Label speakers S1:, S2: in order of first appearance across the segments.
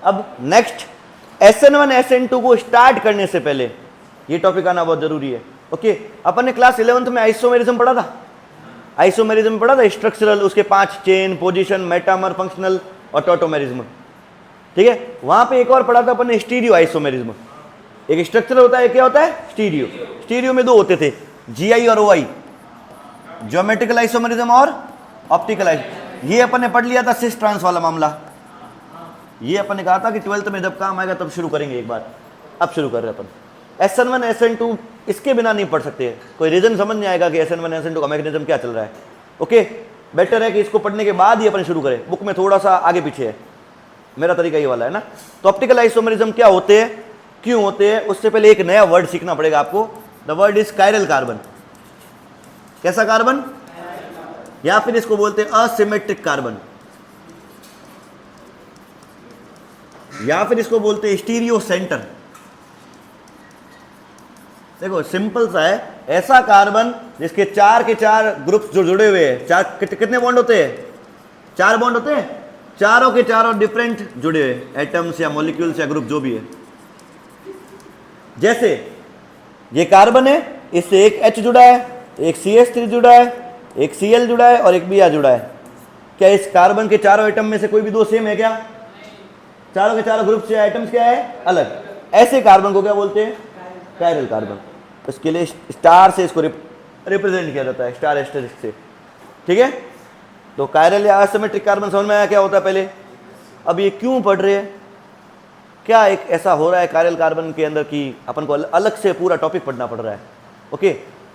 S1: अब next SN1 SN2 को start करने से पहले ये टॉपिक आना बहुत जरूरी है। ओके, अपन ने क्लास 11th में आइसोमेरिज्म पढ़ा था, आइसोमेरिज्म पढ़ा था, स्ट्रक्चरल, उसके 5 चेन, पोजीशन, मेटामर, फंक्शनल और टॉटोमेरिज्म। ठीक है, वहां पे एक और पढ़ा था अपन ने, स्टीरियो आइसोमेरिज्म। एक स्ट्रक्चरल होता है, क्या होता है, स्टीरियो। स्टीरियो में 2 होते थे, GI और OI, ज्योमेट्रिकल आइसोमेरिज्म और ऑप्टिकल आइसोमेरिज्म। ये अपन ने पढ़ लिया था सिस ट्रांस वाला मामला, ये अपन ने कहा था कि 12th में जब काम आएगा तब शुरू करेंगे एक बार, अब शुरू कर रहे हैं अपन। SN1 SN2 इसके बिना नहीं पढ़ सकते, कोई रीजन समझ नहीं आएगा कि SN1 SN2 का मैकेनिज्म क्या चल रहा है। ओके, बेटर है कि इसको पढ़ने के बाद ही अपन शुरू करें, बुक में थोड़ा सा आगे पीछे है, मेरा तरीका ये वाला है ना। तो ऑप्टिकल आइसोमेरिज्म क्या होते हैं, क्यों होते हैं, उससे पहले एक नया वर्ड सीखना पड़ेगा आपको। The word is chiral carbon. कैसा कार्बन, या फिर इसको बोलते हैं असिमेट्रिक कार्बन, या फिर इसको बोलते हैं स्टीरियो सेंटर। देखो सिंपल सा है, ऐसा कार्बन जिसके 4 के 4 ग्रुप्स जो जुड़े हुए हैं, 4 कितने बॉन्ड होते हैं, 4 बॉन्ड होते हैं, चारों के चारों डिफरेंट जुड़े हुए एटम्स या मॉलिक्यूल्स या ग्रुप जो भी है। जैसे ये कार्बन है, इससे एक H जुड़ा है, एक CH3 जुड़ा है, एक Cl जुड़ा है और एक Br जुड़ा है। क्या इस कार्बन के चारों एटम में से कोई भी 2 सेम है क्या, चारों के चारों ग्रुप्स या एटम्स क्या है, अलग। ऐसे कार्बन को क्या बोलते हैं, कायरल कार्बन। इसके लिए स्टार से इसको रिप्रेजेंट किया जाता है, स्टार एस्टेरिस्क से। ठीक है, तो कायरल या असिमेट्रिक कार्बन समझ में आया क्या होता है पहले। अब ये क्यों पढ़ रहे हैं, क्या एक ऐसा हो रहा है कायरल कार्बन के अंदर कि अपन को अलग से पूरा टॉपिक पढ़ना पड़ रहा है। ओके,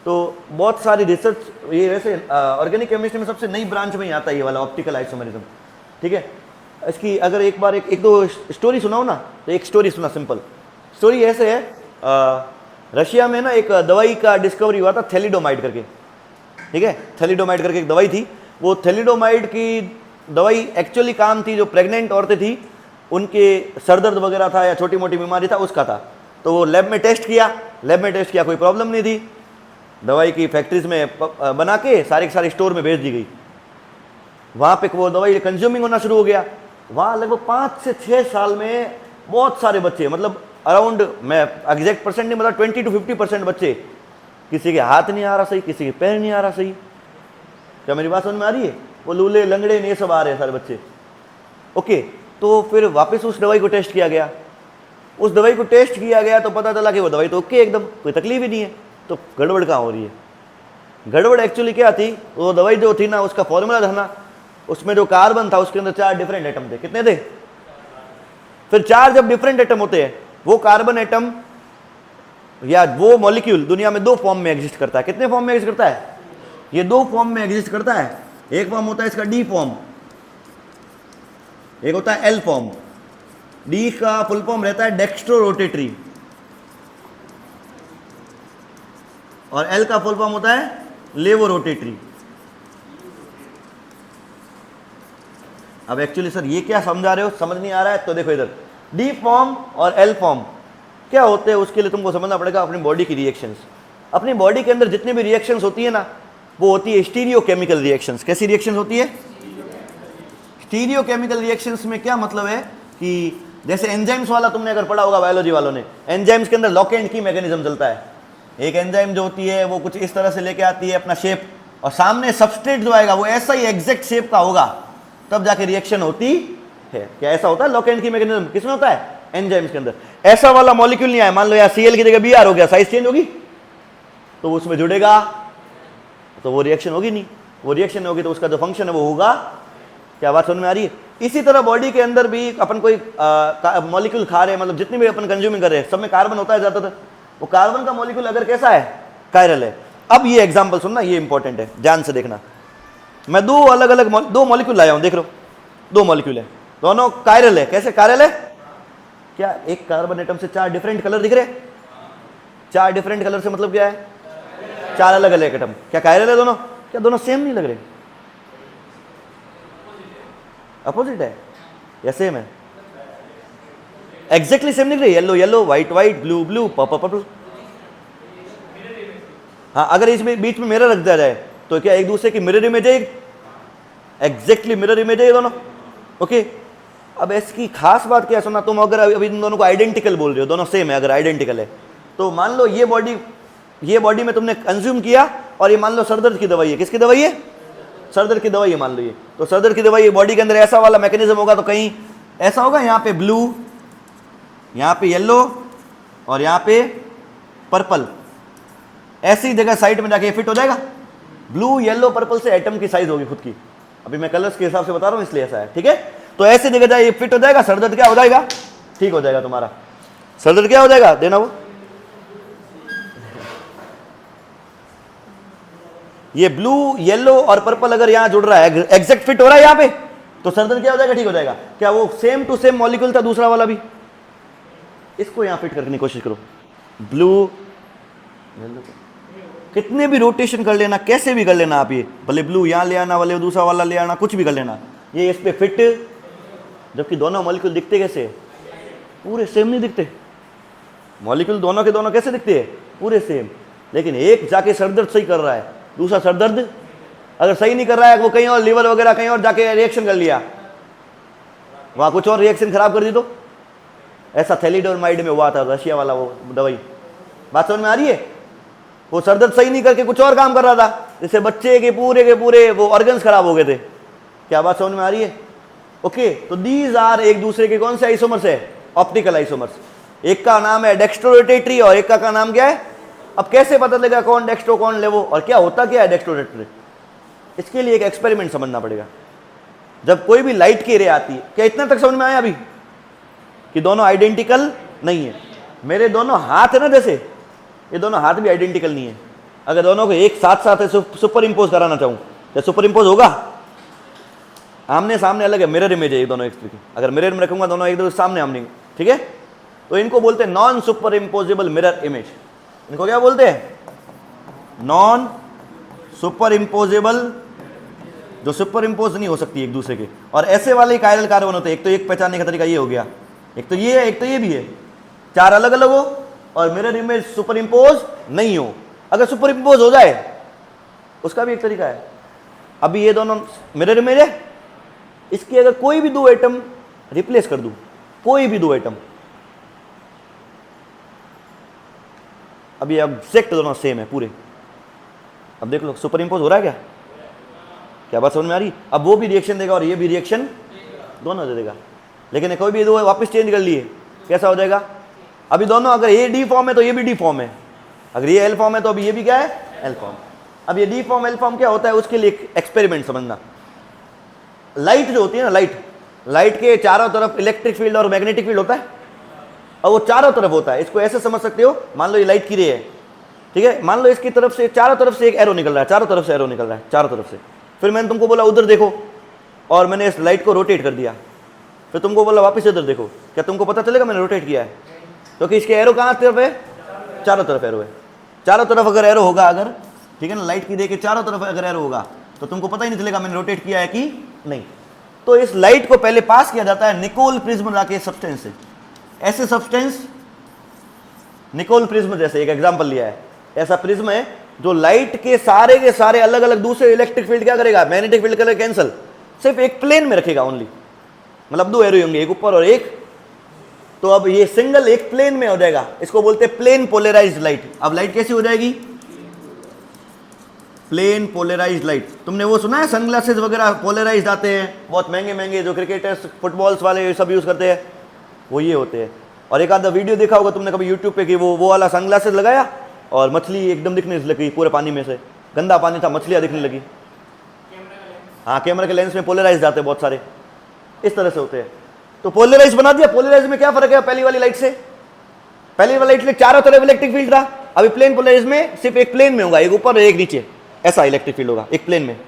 S1: तो बहुत सारी रिसर्च, ये वैसे ऑर्गेनिक केमिस्ट्री में सबसे नई ब्रांच में ही आता है ये वाला ऑप्टिकल आइसोमेरिज्म। ठीक है, इसकी अगर एक बार एक दो स्टोरी सुनाओ ना, तो एक स्टोरी सुना, सिंपल स्टोरी ऐसे है। रशिया में ना एक दवाई का डिस्कवरी हुआ था, थैलिडोमाइड करके। ठीक है, थैलिडोमाइड करके एक दवाई थी। वो थैलिडोमाइड की दवाई एक्चुअली काम थी, जो प्रेग्नेंट औरतें थी उनके सर दर्द वगैरह था या छोटी मोटी बीमारी था उसका था। तो वो लैब में टेस्ट किया, कोई प्रॉब्लम नहीं थी। दवाई की फैक्ट्रीज में बना के सारी की सारी स्टोर में भेज दी गई। वहाँ पे वो दवाई कंज्यूमिंग होना शुरू हो गया। वहाँ लगभग 5 से 6 साल में बहुत सारे बच्चे, मतलब अराउंड, मैं एग्जैक्ट परसेंट नहीं, मतलब 20 to 50% बच्चे, किसी के हाथ नहीं आ रहा सही, किसी के पैर नहीं आ रहा सही। क्या मेरी बात समझ में आ रही है, वो लूले लंगड़े ये सब आ रहे हैं सारे बच्चे। ओके, तो फिर वापस उस दवाई को टेस्ट किया गया। उस दवाई को टेस्ट किया गया तो पता चला कि वो दवाई तो ओके, एकदम कोई तकलीफ ही नहीं है। तो गड़बड़ कहाँ हो रही है, गड़बड़ एक्चुअली क्या थी, वो दवाई जो थी ना, उसका फॉर्मूला था ना, उसमें जो कार्बन था उसके अंदर 4 डिफरेंट एटम थे। कितने थे, फिर 4 जब डिफरेंट एटम होते हैं, वो कार्बन एटम या वो मॉलिक्यूल दुनिया में 2 फॉर्म में एग्जिस्ट करता है। कितने फॉर्म में एग्जिस्ट करता है, ये 2 फॉर्म में एग्जिस्ट करता है। एक फॉर्म होता है इसका D फॉर्म, एक होता है L फॉर्म। D का फुल फॉर्म रहता है डेक्स्ट्रो रोटेटरी, और L का फुल फॉर्म होता है लेवो रोटेटरी। अब एक्चुअली सर ये क्या समझा रहे हो, समझ नहीं आ रहा है तो देखो इधर, D फॉर्म और L फॉर्म क्या होते हैं, उसके लिए तुमको समझना पड़ेगा अपनी बॉडी की रिएक्शंस। अपनी बॉडी के अंदर जितनी भी रिएक्शंस होती है ना, वो होती है स्टीरियो केमिकल रिएक्शंस। कैसी रिएक्शंस होती है, स्टीरियो केमिकल रिएक्शंस में क्या मतलब है कि जैसे एंजाइम्स वाला तुमने अगर पढ़ा होगा बायोलॉजी वालों ने, एंजाइम्स के अंदर लॉक एंड की मैकेनिज्म चलता है। एक एंजाइम जो होती है वो कुछ इस तरह से लेके आती है अपना शेप, और सामने सबस्ट्रेट जो आएगा वो ऐसा ही एग्जैक्ट शेप का होगा, तब जाके रिएक्शन होती है। क्या ऐसा होता है, लॉक एंड की मैकेनिज्म किसमें होता है, एंजाइम्स के अंदर। ऐसा वाला मॉलिक्यूल नहीं आया, मान लो यार Cl की जगह Br हो गया, साइज चेंज होगी तो उसमें जुड़ेगा, तो वो रिएक्शन होगी नहीं। वो रिएक्शन होगी तो उसका जो फंक्शन है वो होगा। क्या बात समझ में आ रही है। इसी तरह बॉडी के अंदर भी अपन कोई मॉलिक्यूल खा रहे हैं, मतलब जितने भी अपन कंज्यूमिंग कर रहे हैं सब में कार्बन होता है ज्यादातर। वो कार्बन का मॉलिक्यूल अगर कैसा है, कायरल है। अब ये एग्जांपल सुनना, ये इंपॉर्टेंट है, ध्यान से देखना। मैं 2 अलग अलग 2 मॉलिक्यूल लाया हूं, देख लो 2 मॉलिक्यूल है, दोनों कायरल है। कैसे कायरल है, क्या एक कार्बन एटम से 4 डिफरेंट कलर दिख रहे, 4 डिफरेंट कलर से मतलब क्या है, 4 अलग अलग एटम। क्या कायरल है दोनों, क्या दोनों सेम नहीं लग रहे, अपोजिट है या सेम है, एग्जैक्टली सेम दिख रही है। Yellow yellow, white white, blue blue, purple purple. हाँ, अगर इसमें बीच में मिरर रख दिया जाए तो क्या एक दूसरे की मिरर इमेज है, एग्जैक्टली मिरर इमेज है ये दोनों। ओके, अब इसकी खास बात क्या है, सुना, तुम अगर अभी इन दोनों को आइडेंटिकल बोल रहे हो, दोनों सेम है, अगर आइडेंटिकल है तो मान लो ये बॉडी में तुमने कंज्यूम किया और ये मान लो सरदर्द की दवाई है, किसकी दवाई है, सरदर्द की दवाई है मान लो ये, तो सरदर्द की दवाई बॉडी के अंदर ऐसा वाला मैकेनिज्म होगा तो कहीं ऐसा होगा, यहाँ पे ब्लू, यहाँ पे येलो और यहाँ पे पर्पल, ऐसी जगह साइड में जाके फिट हो जाएगा। ब्लू येलो पर्पल से एटम की साइज होगी खुद की, अभी मैं कलर्स के हिसाब से बता रहा हूँ इसलिए ऐसा है, ठीक है। तो ऐसी जगह जाए ये फिट हो जाएगा, सरदर्द क्या हो जाएगा, ठीक हो जाएगा तुम्हारा। सरदर्द क्या हो जाएगा, देना वो, ये ब्लू येलो और पर्पल अगर यहां जुड़ रहा है, एग्जैक्ट फिट हो रहा है यहां पे, तो सरदर्द क्या हो जाएगा, ठीक हो जाएगा। क्या वो सेम टू सेम मॉलिक्यूल था दूसरा वाला भी, इसको यहां फिट करने की कोशिश करो, ब्लू येलो, कितने भी रोटेशन कर लेना, कैसे भी कर लेना आप, ये भले ब्लू यहां ले आना, भले दूसरा वाला ले आना, कुछ भी कर लेना, ये इस पे फिट, जबकि दोनों मॉलिक्यूल दिखते कैसे, पूरे सेम नहीं दिखते। मॉलिक्यूल दोनों के दोनों कैसे दिखते हैं, पूरे सेम, लेकिन एक जाके सरदर्द सही कर रहा है, दूसरा सरदर्द अगर सही नहीं कर रहा है, वो कहीं और लीवर वगैरह कहीं और जाके रिएक्शन कर लिया, वहां कुछ और रिएक्शन खराब कर दी, तो ऐसा थैलिडोमाइड में हुआ था, रशिया वाला वो दवाई, बात समझ में आ रही है। वो सरदर्द सही नहीं करके कुछ और काम कर रहा था, जिससे बच्चे के पूरे वो ऑर्गन्स खराब हो गए थे। क्या बात समझ में आ रही है, ओके। तो दीज आर एक दूसरे के कौन से आइसोमर्स है, ऑप्टिकल आइसोमर्स। एक का नाम है डेक्स्ट्रोरोटेटरी और एक का नाम क्या है, अब कैसे पता लगेगा कौन डेक्स्ट्रो कौन लेवो, और क्या होता क्या है डेक्स्ट्रोरोटेटरी, इसके लिए एक एक्सपेरिमेंट समझना पड़ेगा। जब कोई भी लाइट की रे आती है, क्या इतना तक समझ में आया अभी कि दोनों आइडेंटिकल नहीं है। मेरे दोनों हाथ है ना, जैसे ये दोनों हाथ भी आइडेंटिकल नहीं है, अगर दोनों को एक साथ साथ सुपर इम्पोज कराना चाहूं, क्या सुपर इम्पोज होगा, आमने सामने अलग है, मिरर इमेज है ये दोनों एक तरीके, अगर मिरर में रखूंगा दोनों एक दूसरे सामने आमने, ठीक है। तो इनको बोलते हैं non super imposable mirror image, इनको क्या बोलते हैं, नॉन सुपर इम्पोजेबल, जो सुपर इम्पोज नहीं हो सकती एक दूसरे के। और ऐसे वाले कायरल कार्बन होते हैं, एक तो एक पहचानने का तरीका ये हो गया, एक तो ये है, एक तो ये भी है, चार अलग अलग हो और मिरर इमेज सुपर इम्पोज नहीं हो। अगर सुपर इम्पोज हो जाए उसका भी एक तरीका है। अभी ये दोनों मिरर इमेज है, इसकी अगर कोई भी दो एटम रिप्लेस कर दूं, कोई भी दो एटम, अभी एग्जैक्ट दोनों सेम है पूरे, अब देख लो सुपर इम्पोज हो रहा है क्या, क्या बात समझ में आ रही। अब वो भी रिएक्शन देगा और ये भी रिएक्शन दोनों दे देगा, लेकिन कोई भी दो वापस चेंज कर लिए, कैसा हो जाएगा। अभी दोनों अगर ये डी फॉर्म है तो ये भी डी फॉर्म है, अगर ये एल फॉर्म है तो अभी ये भी क्या है, एल फॉर्म। अब ये डी फॉर्म एल फॉर्म क्या होता है, उसके लिए एक्सपेरिमेंट समझना। लाइट जो होती है ना, लाइट के चारों तरफ इलेक्ट्रिक फील्ड और मैग्नेटिक फील्ड होता है, और वो चारों तरफ होता है। इसको ऐसे समझ सकते हो, मान लो ये लाइट की रे है, ठीक है, मान लो इसकी तरफ से चारों तरफ से एक एरो निकल रहा है, चारों तरफ से एरो निकल रहा है, चारों तरफ से। फिर मैंने तुमको बोला उधर देखो, और मैंने इस लाइट को रोटेट कर दिया, फिर तुमको बोला वापस इधर देखो, क्या तुमको पता चलेगा मैंने रोटेट किया है, क्योंकि इसके एरो कहाँ तरफ है, चारों तरफ एरो है। चारों तरफ अगर एरो होगा, अगर ठीक है ना, लाइट की रे के चारों तरफ अगर एरो होगा तो तुमको पता ही नहीं चलेगा मैंने रोटेट किया है कि नहीं। तो इस लाइट को पहले पास किया जाता है निकोल प्रिज्म नाके सब्सटेंस से। ऐसे सब्सटेंस निकोल प्रिज्म, जैसे एक एग्जांपल लिया है, ऐसा प्रिज्म है जो लाइट के सारे अलग अलग दूसरे इलेक्ट्रिक फील्ड क्या करेगा, मैग्नेटिक फील्ड करेगा कैंसिल, सिर्फ एक प्लेन में रखेगा ओनली, मतलब दो एरो होंगे, एक ऊपर और एक, तो अब ये सिंगल एक प्लेन में हो जाएगा, इसको बोलते हैं प्लेन पोलराइज्ड लाइट। अब लाइट कैसी हो जाएगी, प्लेन पोलराइज्ड लाइट। तुमने वो सुना है सनग्लासेस वगैरह पोलराइज्ड आते हैं, बहुत महंगे महंगे, जो क्रिकेटर्स फुटबॉल्स वाले सब यूज करते हैं, वो ये होते हैं। और एक आधा वीडियो देखा होगा तुमने कभी यूट्यूब पे कि वो वाला सनग्लासेस लगाया और मछली एकदम दिखने लगी पूरे पानी में से, गंदा पानी था, मछलियां दिखने लगी। हाँ, कैमरा के लेंस में पोलराइज आते हैं बहुत सारे, इस तरह से होते हैं। तो पोलराइज बना दिया। पोलराइज में क्या फर्क है पहली वाली लाइट से, पहली वाली लाइट से चारों तरफ इलेक्ट्रिक फील्ड था, अभी प्लेन पोलराइज में सिर्फ एक प्लेन में होगा, एक ऊपर और एक नीचे, ऐसा इलेक्ट्रिक फील्ड होगा एक प्लेन में।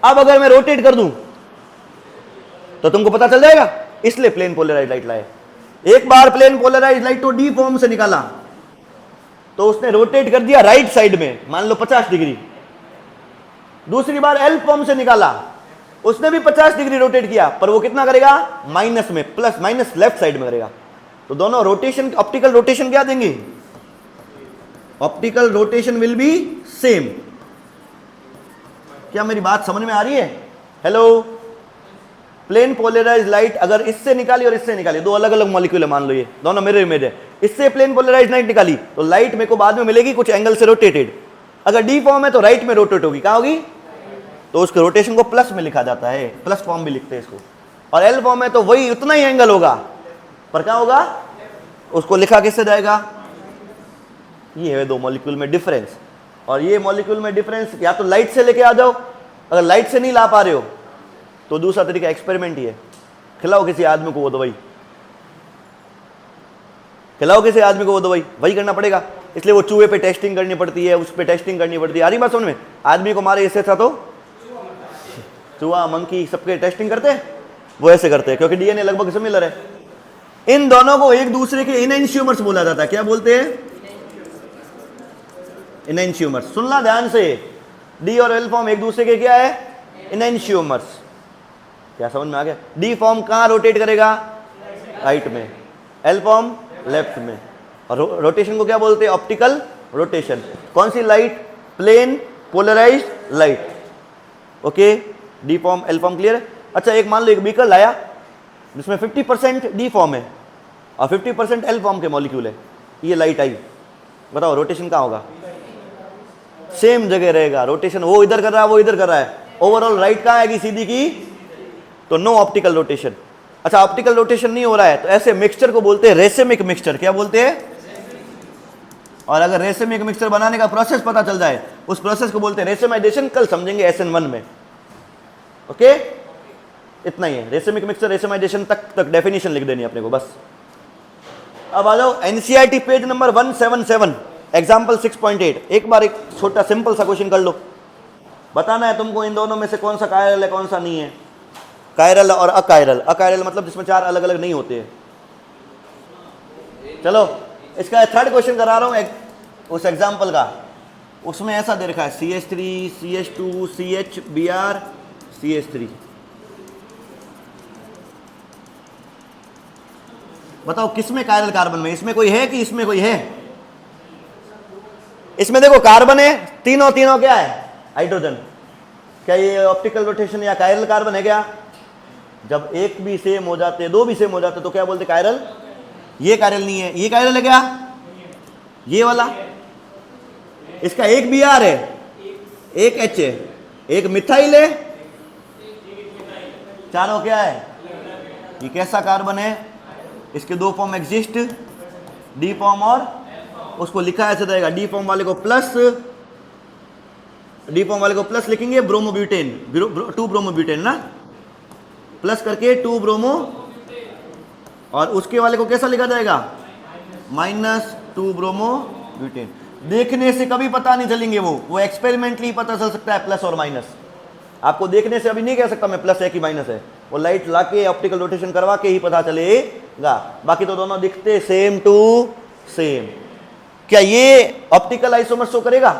S1: अब अगर मैं रोटेट कर दूं तो तुमको पता चल जाएगा, इसलिए प्लेन पोलराइज लाइट लाए। एक बार प्लेन पोलराइज लाइट को डी फॉर्म से निकाला तो उसने रोटेट कर दिया राइट साइड में, मान लो 50 डिग्री। दूसरी बार एल फॉर्म से निकाला, उसने भी 50 डिग्री रोटेट किया, पर वो कितना करेगा, माइनस में, प्लस माइनस लेफ्ट साइड में करेगा। तो दोनों रोटेशन, ऑप्टिकल रोटेशन क्या देंगे, optical rotation will be same. क्या मेरी बात समझ में आ रही है, हेलो, प्लेन पोलराइज लाइट अगर इससे निकाली और इससे निकाली, दो अलग अलग मॉलिक्यूल है, मान लो ये दोनों मिरर इमेज है, इससे प्लेन पोलराइज लाइट निकाली तो लाइट मेरे को बाद में मिलेगी कुछ एंगल से रोटेटेड। अगर डी फॉर्म है तो राइट में रोटेट होगी, कहाँ होगी, तो उसके रोटेशन को प्लस में लिखा जाता है, प्लस फॉर्म भी लिखते हैं इसको। और एल फॉर्म है तो वही उतना ही एंगल होगा, पर क्या होगा, उसको लिखा किससे जाएगा, ये है दो मॉलिक्यूल में डिफरेंस। और ये मॉलिक्यूल में डिफरेंस या तो लाइट से लेके आ जाओ, अगर लाइट से नहीं ला पा रहे हो तो दूसरा तरीका एक्सपेरिमेंट ही है, खिलाओ किसी आदमी को वो दवाई, खिलाओ किसी आदमी को वो दवाई, वही करना पड़ेगा। इसलिए वो चूहे पे टेस्टिंग करनी पड़ती है, उस पे टेस्टिंग करनी पड़ती है। आ रही बात समझ में, आदमी को मारे इससे था तो चूहा मंकी सबके टेस्टिंग करते हैं, वो ऐसे करते हैं क्योंकि डीएनए लगभग सिमिलर है। इन दोनों को एक दूसरे के इनएंशियोमर्स बोला जाता है, क्या बोलते हैं, इनएंशियोमर्स। सुनना ध्यान से, डी और एल फॉर्म एक दूसरे के क्या है, इनएंशियोमर्स। क्या समझ में आ गया, डी फॉर्म कहां रोटेट करेगा, राइट में, एल फॉर्म लेफ्ट में। और रोटेशन को क्या बोलते हैं, ऑप्टिकल रोटेशन। कौन सी light, plane polarised light. Okay, D form L form clear है। अच्छा एक मान लो एक बीकर लाया जिसमें 50% डी फॉर्म है और 50% एल फॉर्म के मॉलिक्यूल है, ये लाइट आई, बताओ रोटेशन कहाँ होगा, सेम जगह रहेगा रोटेशन, वो इधर कर रहा है वो इधर कर रहा है, ओवरऑल राइट कहाँ आएगी, सीधी की, तो नो ऑप्टिकल रोटेशन। अच्छा ऑप्टिकल रोटेशन नहीं हो रहा है तो ऐसे मिक्सचर को बोलते हैं रेसिमिक मिक्सचर। क्या बोलते हैं, और अगर रेसिमिक मिक्सचर बनाने का प्रोसेस पता चल जाए उस प्रोसेस को बोलते हैं रेसिमाइजेशन, कल समझेंगे SN1 में। ओके इतना ही है, रेसिमिक मिक्सचर रेसिमाइजेशन तक डेफिनेशन लिख देनी अपने को बस। अब आ जाओ NCERT पेज नंबर 177 एग्जाम्पल 6.8। एक बार एक छोटा सिंपल सा क्वेश्चन कर लो, बताना है तुमको इन दोनों में से कौन सा कायरल है कौन सा नहीं है। कायरल और अकायरल, अकायरल मतलब जिसमें चार अलग अलग नहीं होते हैं। चलो इसका थर्ड क्वेश्चन करा रहा हूं उस एग्जाम्पल का, उसमें ऐसा दे रखा है CH3 CH2 CH Br CH3। बताओ किसमें कायरल कार्बन में, इसमें कोई है कि इसमें कोई है, इसमें देखो कार्बन है, तीनों तीनों क्या है, हाइड्रोजन। क्या ये ऑप्टिकल रोटेशन या कायरल कार्बन है क्या, जब एक भी सेम हो जाते दो भी सेम हो जाते तो क्या बोलते कायरल। ये कायरल नहीं है, ये कायरल है क्या, ये वाला, इसका एक Br है एक H है एक मिथाइल है, चारों क्या है, ये कैसा कार्बन है, इसके दो फॉर्म एग्जिस्ट, डी फॉर्म और उसको लिखा ऐसे रहेगा, डी फॉर्म वाले को प्लस, डी फॉर्म वाले को प्लस लिखेंगे, ब्रोमोब्यूटेन 2 ब्रोमोब्यूटेन ना, प्लस करके 2 ब्रोमो, और उसके वाले को कैसा लिखा जाएगा, -2 ब्रोमोब्यूटेन। देखने से कभी पता नहीं चलेंगे, वो एक्सपेरिमेंटली पता चल सकता है प्लस और माइनस। आपको देखने से अभी नहीं कह सकता मैं प्लस है कि माइनस है, वो लाइट लाके ऑप्टिकल रोटेशन करवा के ही पता चलेगा। बाकी तो दोनों दिखते सेम टू सेम। क्या ये ऑप्टिकल आइसोमर शो करेगा,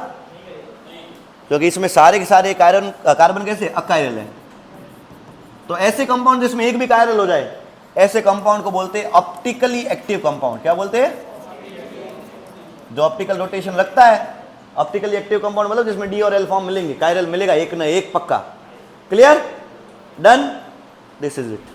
S1: क्योंकि इसमें सारे के सारे कार्बन कैसे अकायरल है। तो ऐसे कंपाउंड जिसमें एक भी कायरल हो जाए, ऐसे कंपाउंड को बोलते हैं ऑप्टिकली एक्टिव कंपाउंड। क्या बोलते हैं, जो ऑप्टिकल रोटेशन रखता है। ऑप्टिकली एक्टिव कंपाउंड मतलब जिसमें डी और एल फॉर्म मिलेंगे, कायरल मिलेगा एक ना एक पक्का। Clear, done, this is it.